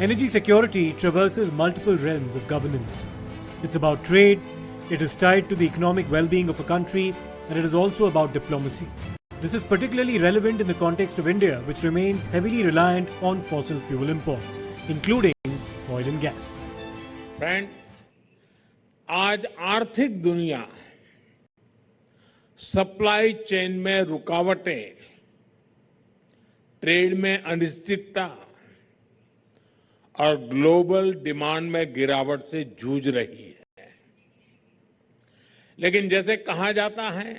Energy security traverses multiple realms of governance. It's about trade, it is tied to the economic well-being of a country, and it is also about diplomacy. This is particularly relevant in the context of India, which remains heavily reliant on fossil fuel imports, including oil and gas. Friend, आज आर्थिक दुनिया supply chain में रुकावटें, trade में अनिश्चितता और global demand में गिरावट से जूझ रही है। लेकिन जैसे कहा जाता है,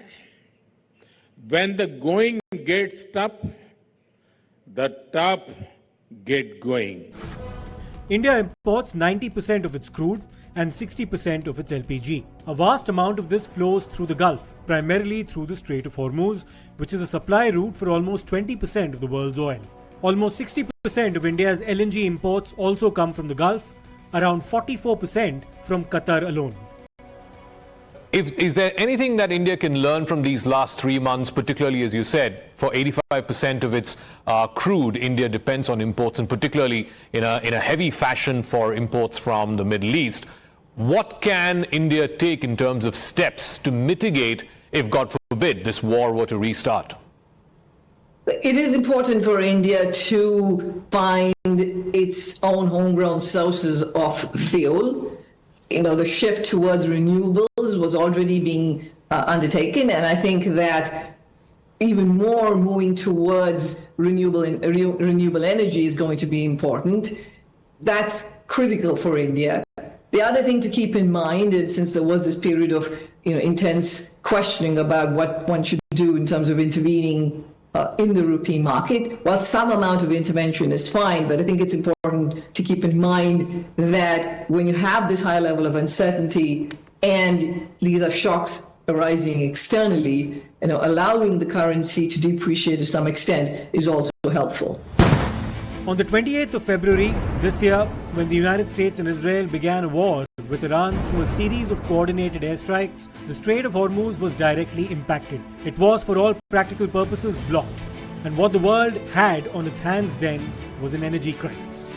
when the going gets tough, the tough get going. India imports 90% of its crude and 60% of its LPG. A vast amount of this flows through the Gulf, primarily through the Strait of Hormuz, which is a supply route for almost 20% of the world's oil. Almost 60% of India's LNG imports also come from the Gulf, around 44% from Qatar alone. Is there anything that India can learn from these last 3 months, particularly, as you said, for 85% of its crude, India depends on imports, and particularly in a heavy fashion for imports from the Middle East. What can India take in terms of steps to mitigate if, God forbid, this war were to restart? It is important for India to find its own homegrown sources of fuel. You know, the shift towards renewables was already being undertaken, and I think that even more moving towards renewable energy is going to be important. That's critical for India. The other thing to keep in mind, and since there was this period of intense questioning about what one should do in terms of intervening in the rupee market, while some amount of intervention is fine, but I think it's important to keep in mind that when you have this high level of uncertainty and these are shocks arising externally, allowing the currency to depreciate to some extent is also helpful. On the 28th of February this year, when the United States and Israel began a war with Iran through a series of coordinated airstrikes, the Strait of Hormuz was directly impacted. It was, for all practical purposes, blocked. And what the world had on its hands then was an energy crisis.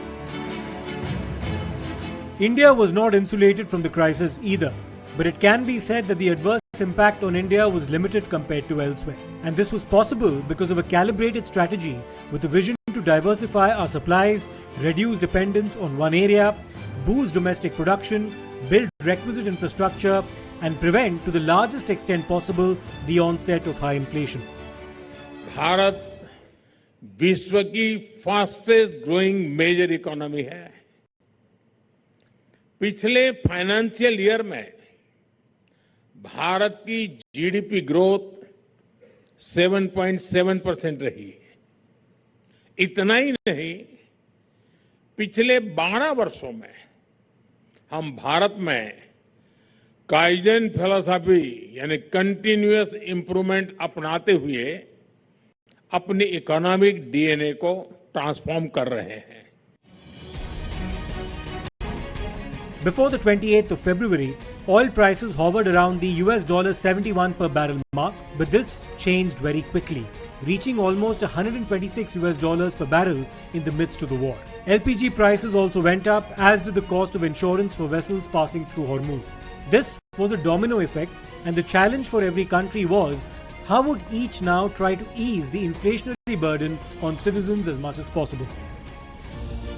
India was not insulated from the crisis either, but it can be said that the adverse impact on India was limited compared to elsewhere. And this was possible because of a calibrated strategy with a vision to diversify our supplies, reduce dependence on one area, boost domestic production, build requisite infrastructure, and prevent to the largest extent possible the onset of high inflation. Bharat विश्व की fastest growing major economy है। पिछले financial year में भारत की GDP growth 7.7% रही। इतना ही नहीं, पिछले 12 वर्षों में हम भारत में काइजन फिलॉसफी यानी कंटिन्यूअस इंप्रूवमेंट अपनाते हुए अपने इकोनॉमिक डीएनए को ट्रांसफॉर्म कर रहे हैं। Before the 28th of February, oil prices hovered around the $71 per barrel mark, but this changed very quickly, reaching almost $126 per barrel in the midst of the war. LPG prices also went up, as did the cost of insurance for vessels passing through Hormuz. This was a domino effect, and the challenge for every country was how would each now try to ease the inflationary burden on citizens as much as possible.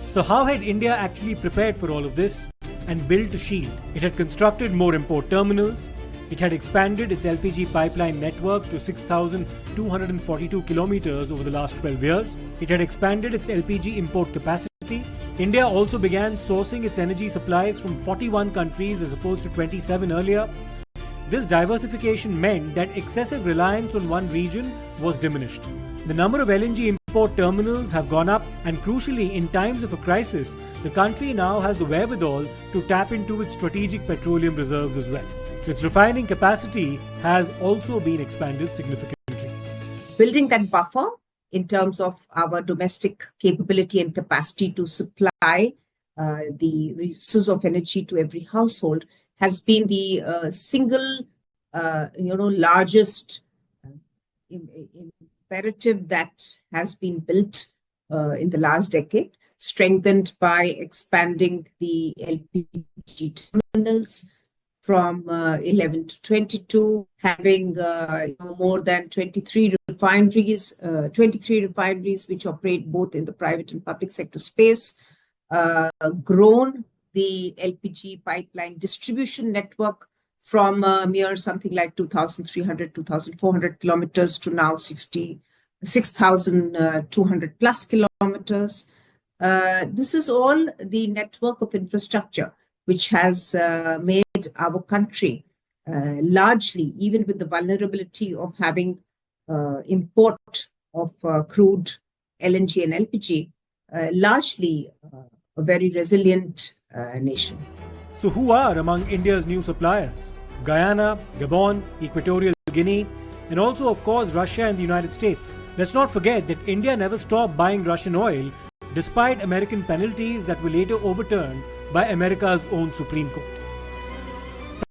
So how had India actually prepared for all of this and built a shield? It had constructed more import terminals. It had expanded its LPG pipeline network to 6,242 kilometers over the last 12 years. It had expanded its LPG import capacity. India also began sourcing its energy supplies from 41 countries as opposed to 27 earlier. This diversification meant that excessive reliance on one region was diminished. The number of LNG import terminals have gone up, and crucially, in times of a crisis, the country now has the wherewithal to tap into its strategic petroleum reserves as well. Its refining capacity has also been expanded significantly. Building that buffer in terms of our domestic capability and capacity to supply the resources of energy to every household has been the single, largest imperative that has been built in the last decade. strengthened by expanding the LPG terminals from 11 to 22, having more than 23 refineries which operate both in the private and public sector space, grown the LPG pipeline distribution network from mere something like 2,300, 2,400 kilometers to now 6,200 plus kilometers. This is all the network of infrastructure which has made our country largely, even with the vulnerability of having import of crude LNG and LPG, largely a very resilient nation. So who are among India's new suppliers? Guyana, Gabon, Equatorial Guinea, and also, of course, Russia and the United States. Let's not forget that India never stopped buying Russian oil despite American penalties that were later overturned by America's own Supreme Court.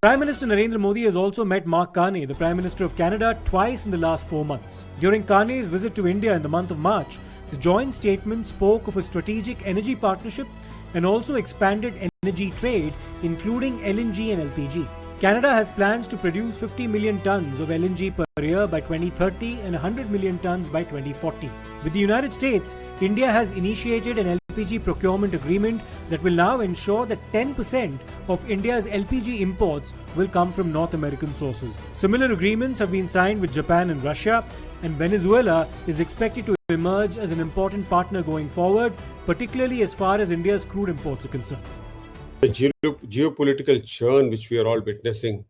Prime Minister Narendra Modi has also met Mark Carney, the Prime Minister of Canada, twice in the last 4 months. During Carney's visit to India in the month of March, the joint statement spoke of a strategic energy partnership and also expanded energy trade, including LNG and LPG. Canada has plans to produce 50 million tons of LNG per year by 2030 and 100 million tons by 2040. With the United States, India has initiated an LPG procurement agreement that will now ensure that 10% of India's LPG imports will come from North American sources. Similar agreements have been signed with Japan and Russia, and Venezuela is expected to emerge as an important partner going forward, particularly as far as India's crude imports are concerned. The geopolitical churn which we are all witnessing,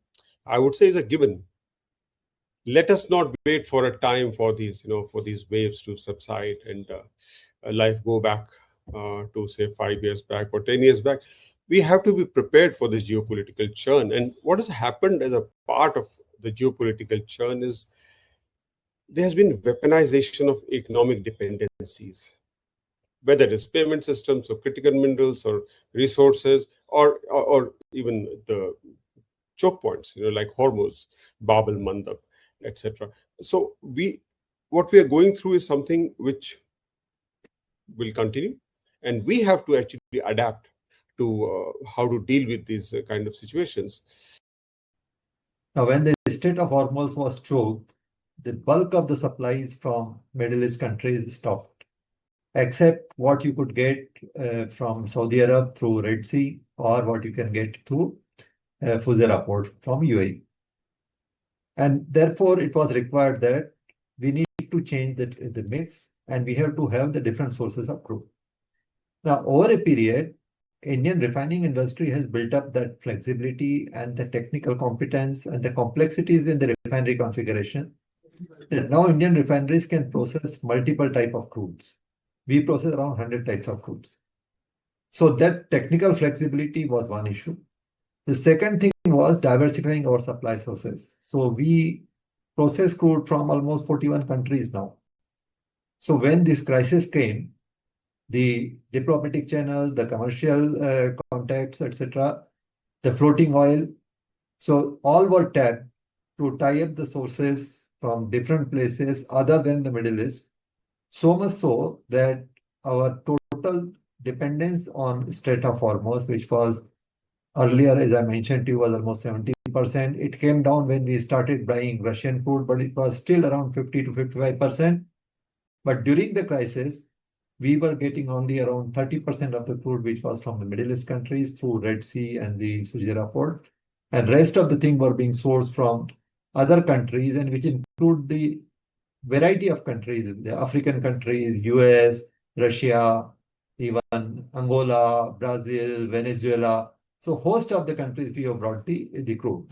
I would say, is a given. Let us not wait for a time for these, for these waves to subside and life go back to say 5 years back or 10 years back. We have to be prepared for this geopolitical churn. And what has happened as a part of the geopolitical churn is there has been weaponization of economic dependencies, whether it is payment systems or critical minerals or resources or even the choke points, like Hormuz, Bab el-Mandab, etc. So what we are going through is something which will continue, and we have to actually adapt to how to deal with these kind of situations. Now, when the Strait of Hormuz was choked, the bulk of the supplies from Middle East countries stopped, except what you could get from Saudi Arab through Red Sea or what you can get through Fujairah port from UAE. And therefore, it was required that we need to change the mix, and we have to have the different sources of crude. Now, over a period, Indian refining industry has built up that flexibility and the technical competence and the complexities in the refinery configuration. That now Indian refineries can process multiple types of crudes. We process around 100 types of crudes. So that technical flexibility was one issue. The second thing was diversifying our supply sources. So we process crude from almost 41 countries now. So when this crisis came, the diplomatic channel, the commercial contacts, etc., the floating oil, so all were tapped to tie up the sources from different places other than the Middle East. So much so that our total dependence on Strait of Hormuz, which was earlier, as I mentioned to you, was almost 70%. It came down when we started buying Russian crude, but it was still around 50 to 55%. But during the crisis, we were getting only around 30% of the crude, which was from the Middle East countries through Red Sea and the Fujairah port. And rest of the thing were being sourced from other countries, and which include the variety of countries, the African countries, US, Russia, even Angola, Brazil, Venezuela. So host of the countries we have brought the crude.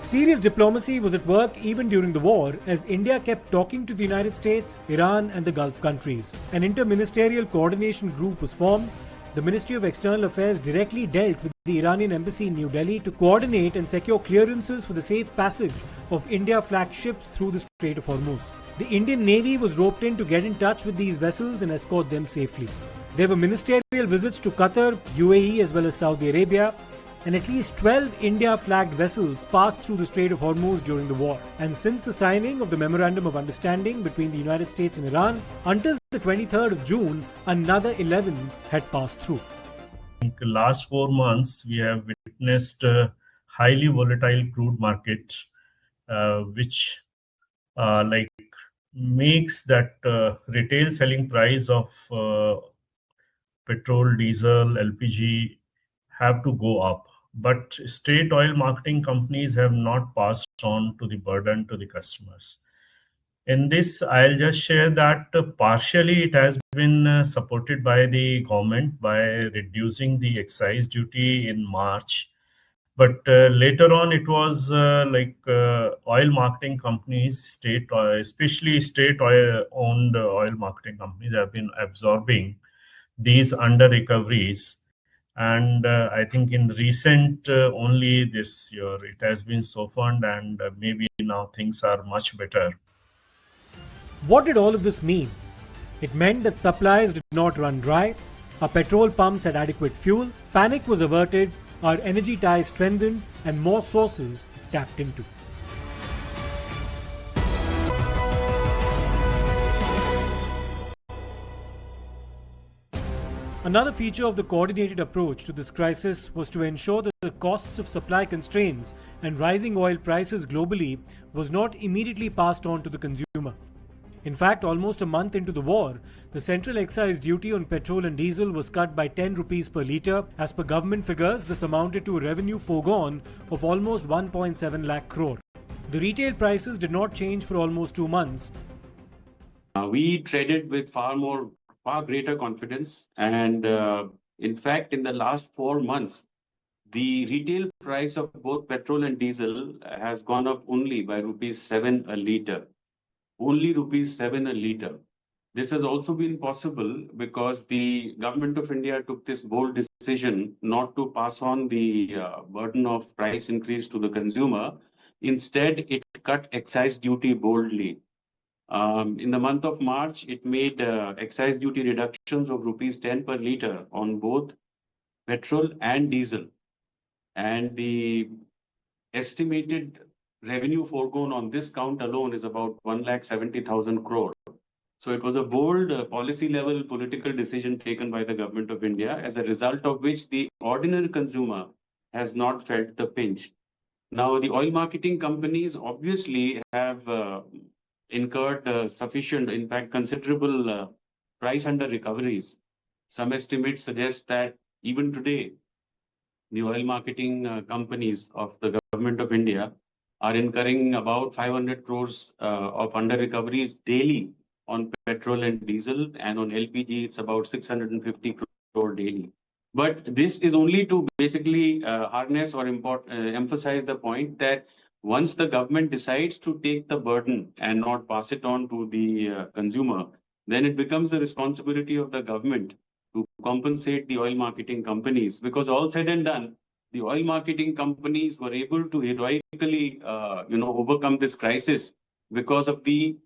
Serious diplomacy was at work even during the war, as India kept talking to the United States, Iran and the Gulf countries. An interministerial coordination group was formed. The Ministry of External Affairs directly dealt with the Iranian embassy in New Delhi to coordinate and secure clearances for the safe passage of India-flagged ships through the Strait of Hormuz. The Indian Navy was roped in to get in touch with these vessels and escort them safely. There were ministerial visits to Qatar, UAE as well as Saudi Arabia, and at least 12 India-flagged vessels passed through the Strait of Hormuz during the war. And since the signing of the Memorandum of Understanding between the United States and Iran, until the 23rd of June, another 11 had passed through. In the last 4 months, we have witnessed a highly volatile crude market, which makes that retail selling price of petrol, diesel, LPG have to go up. But state oil marketing companies have not passed on to the burden to the customers. In this, I'll just share that partially it has been supported by the government by reducing the excise duty in March. But later on, it was oil marketing companies, especially state owned oil marketing companies, have been absorbing these under recoveries. And I think in recent only this year, it has been softened, and maybe now things are much better. What did all of this mean? It meant that supplies did not run dry, our petrol pumps had adequate fuel, panic was averted, our energy ties strengthened, and more sources tapped into. Another feature of the coordinated approach to this crisis was to ensure that the costs of supply constraints and rising oil prices globally was not immediately passed on to the consumer. In fact, almost a month into the war, the central excise duty on petrol and diesel was cut by 10 rupees per litre. As per government figures, this amounted to a revenue foregone of almost 1.7 lakh crore. The retail prices did not change for almost 2 months. We traded with far greater confidence, and in fact, in the last 4 months, the retail price of both petrol and diesel has gone up only by rupees 7 a litre. Only rupees 7 a litre. This has also been possible because the government of India took this bold decision not to pass on the burden of price increase to the consumer. Instead, it cut excise duty boldly. In the month of March, it made excise duty reductions of rupees 10 per litre on both petrol and diesel. And the estimated revenue foregone on this count alone is about 1,70,000 crore. So it was a bold policy level political decision taken by the government of India, as a result of which the ordinary consumer has not felt the pinch. Now, the oil marketing companies obviously have incurred sufficient, in fact, considerable price under recoveries. Some estimates suggest that even today, the oil marketing companies of the government of India are incurring about 500 crores of under recoveries daily on petrol and diesel, and on LPG it's about 650 crore daily. But this is only to basically harness or emphasize the point that once the government decides to take the burden and not pass it on to the consumer, then it becomes the responsibility of the government to compensate the oil marketing companies, because all said and done, the oil marketing companies were able to heroically, overcome this crisis because of the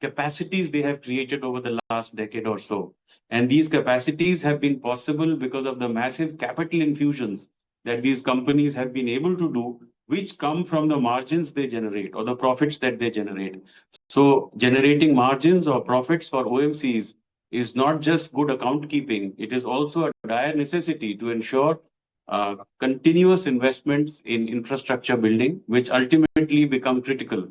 capacities they have created over the last decade or so. And these capacities have been possible because of the massive capital infusions that these companies have been able to do, which come from the margins they generate or the profits that they generate. So generating margins or profits for OMCs is not just good account keeping, it is also a dire necessity to ensure continuous investments in infrastructure building, which ultimately become critical.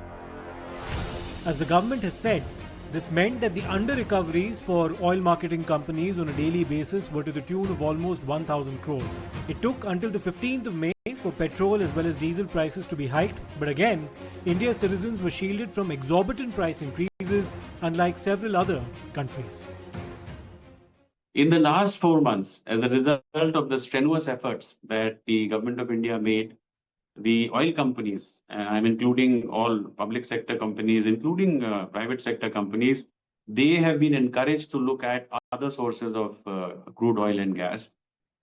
As the government has said, this meant that the under recoveries for oil marketing companies on a daily basis were to the tune of almost 1,000 crores. It took until the 15th of May for petrol as well as diesel prices to be hiked, but again, India's citizens were shielded from exorbitant price increases, unlike several other countries. In the last 4 months, as a result of the strenuous efforts that the government of India made, the oil companies, I'm including all public sector companies, including private sector companies, they have been encouraged to look at other sources of crude oil and gas.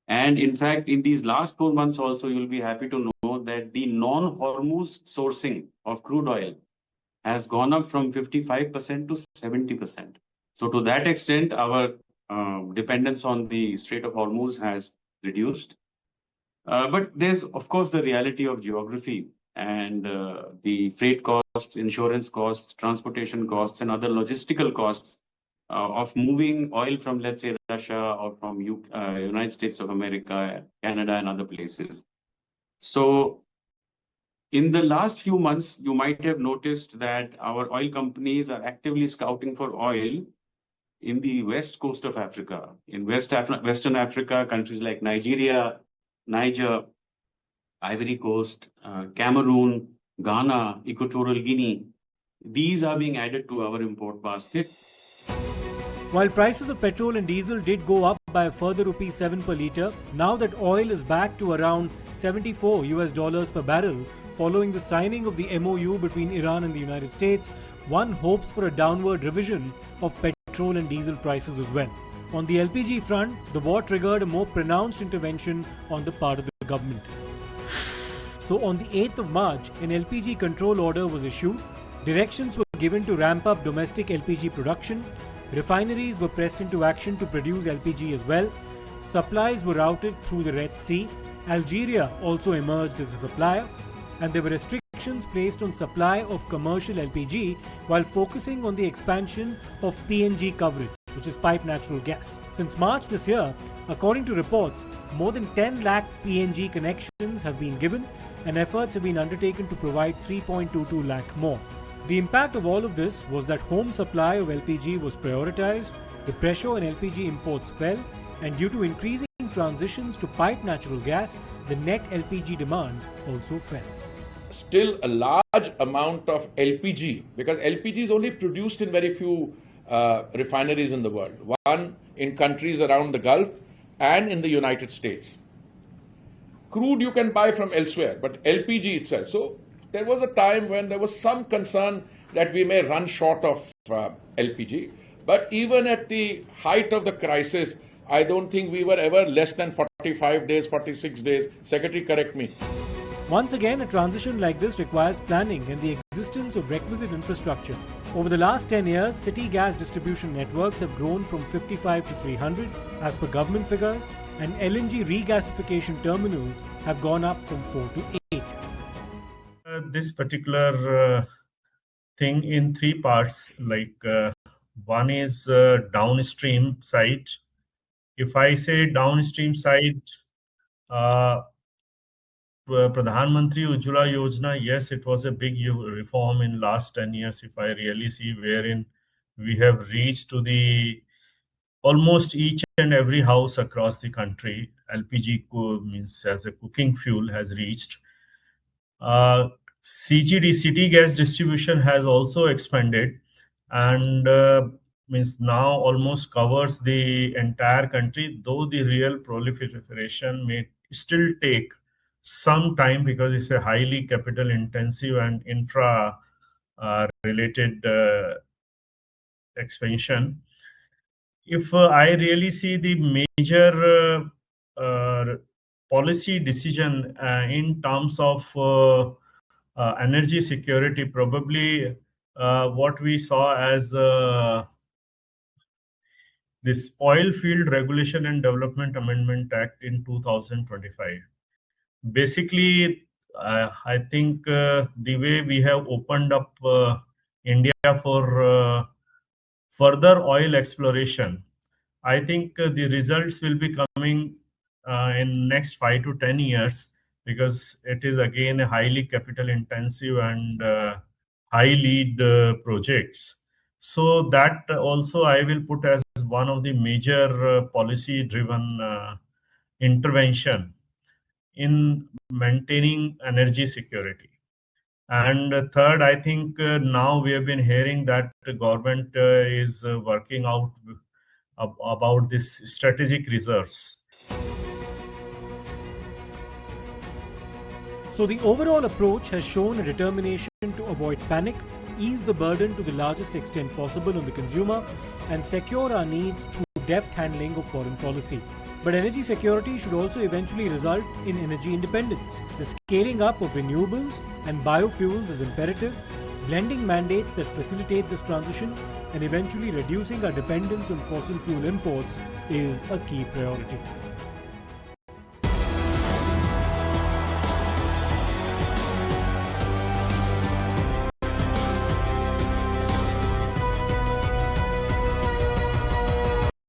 And in fact, in these last 4 months also, you'll be happy to know that the non-Hormuz sourcing of crude oil has gone up from 55% to 70%. So to that extent, our dependence on the Strait of Hormuz has reduced. But there's, of course, the reality of geography and the freight costs, insurance costs, transportation costs, and other logistical costs of moving oil from, let's say, Russia or from United States of America, Canada, and other places. So in the last few months, you might have noticed that our oil companies are actively scouting for oil in the west coast of Africa. In Western Africa, countries like Nigeria, Niger, Ivory Coast, Cameroon, Ghana, Equatorial Guinea, these are being added to our import basket. While prices of petrol and diesel did go up by a further ₹7 per litre, now that oil is back to around $74 per barrel, following the signing of the MOU between Iran and the United States, one hopes for a downward revision of petrol and diesel prices as well. On the LPG front, the war triggered a more pronounced intervention on the part of the government. So on the 8th of March, an LPG control order was issued. Directions were given to ramp up domestic LPG production. Refineries were pressed into action to produce LPG as well. Supplies were routed through the Red Sea. Algeria also emerged as a supplier. And there were restrictions placed on supply of commercial LPG while focusing on the expansion of PNG coverage, which is piped natural gas. Since March this year, according to reports, more than 10 lakh PNG connections have been given and efforts have been undertaken to provide 3.22 lakh more. The impact of all of this was that home supply of LPG was prioritized, the pressure on LPG imports fell, and due to increasing transitions to piped natural gas, the net LPG demand also fell. Still a large amount of LPG, because LPG is only produced in very few refineries in the world. One in countries around the Gulf and in the United States. Crude you can buy from elsewhere, but LPG itself. So there was a time when there was some concern that we may run short of LPG. But even at the height of the crisis, I don't think we were ever less than 45 days, 46 days. Secretary, correct me. Once again, a transition like this requires planning and the existence of requisite infrastructure. Over the last 10 years, city gas distribution networks have grown from 55 to 300 as per government figures, and LNG regasification terminals have gone up from 4 to 8. This particular thing in three parts, like one is downstream side. If I say downstream side, Pradhan Mantri Ujjwala Yojana, yes, it was a big reform in last 10 years. If I really see wherein we have reached to the almost each and every house across the country, LPG means as a cooking fuel has reached. CGD, city gas distribution has also expanded and means now almost covers the entire country, though the real proliferation may still take some time because it's a highly capital intensive and infra related expansion. If I really see the major policy decision in terms of energy security, probably what we saw as this Oil Field Regulation and Development Amendment Act in 2025. Basically, I think the way we have opened up India for further oil exploration, I think the results will be coming in next 5 to 10 years, because it is again a highly capital intensive and high lead projects. So that also I will put as one of the major policy driven intervention in maintaining energy security. And third, I think now we have been hearing that the government is working out about this strategic reserves. So the overall approach has shown a determination to avoid panic, ease the burden to the largest extent possible on the consumer, and secure our needs through deft handling of foreign policy. But energy security should also eventually result in energy independence. The scaling up of renewables and biofuels is imperative, blending mandates that facilitate this transition, and eventually reducing our dependence on fossil fuel imports is a key priority.